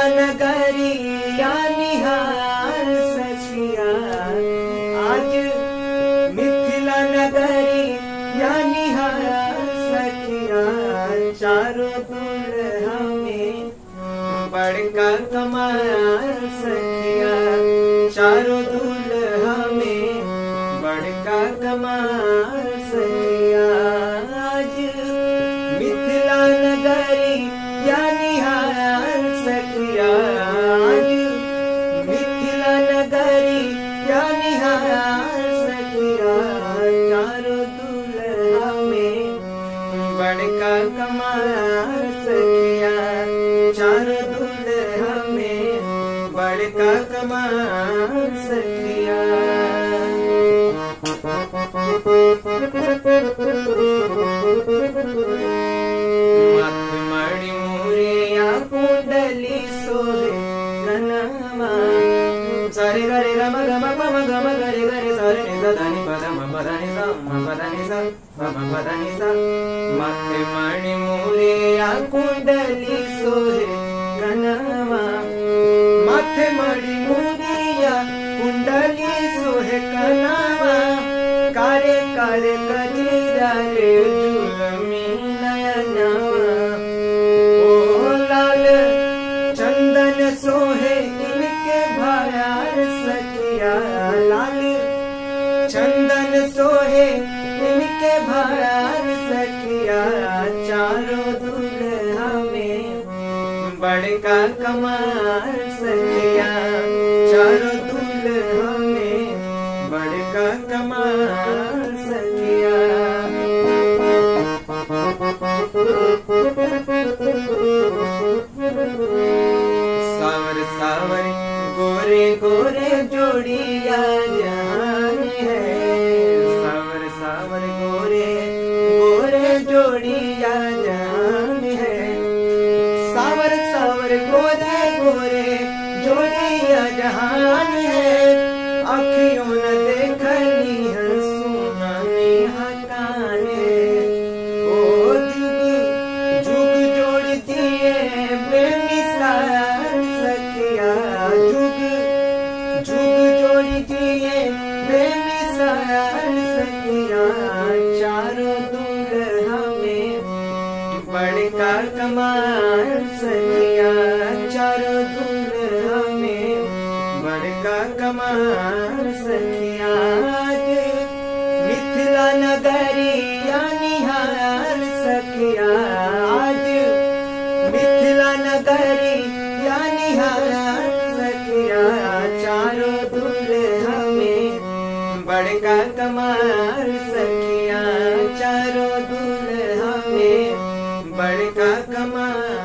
नगरिया निहाल सखिया, आज मिथिला नगरिया निहाल सखिया। चारों दुल्हा में बड़का कमाल सखिया, चारों दुल्हा में बड़का कमाल सखिया। आज मिथिला नगरिया निहाल सखिया, आज मिथिला नगरिया निहाल सखिया। चारों दुल्हा में बड़का कमाल सखिया, चारों दुल्हा में बड़का कमाल सखिया। मत मणि मुरिया कुंडली सोहे कनमा, सारे गरे गम गम पम गम गरे गरे सारे नि सा धा नि पद म पद नि सा म पद नि सा म पद नि सा। मत मणि मुरिया कुंडली सोहे कनमा, माथे मणि मुरिया कुंडली सोहे कनमा। कारे कारे कजीरा रे जुलमी नयनवा, ओ लाल चंदन सोहे इनके भायार सखिया, लाल चंदन सोहे इनके भायार सखिया। चारों दुल्हा में बड़का कमाल सखिया, चारों दुल्हा में बड़का कमाल सखिया। सावर सावर गोरे गोरे जोड़िया जहान है, सावर सावर गोरे गोरे जोड़िया जहान है। सावर सावर गोरे गोरे जोड़िया जहान है। अखियों न देखनी है सुनानी हकाने, ओ जुग जुग जोड़ दिए बेमिसाल सखिया, जुग जुग जोड़ दिए बेमिसाल सखिया। चारों दुल्हा में बड़का कमाल सखिया, चारों दुल्हा में बड़का कमाल सखिया। आज मिथिला नगरिया निहाल सखिया, आज मिथिला नगरिया निहाल सखिया। चारों दुल्हा में बड़का कमाल सखिया, चारों दुल्हा में बड़का कमाल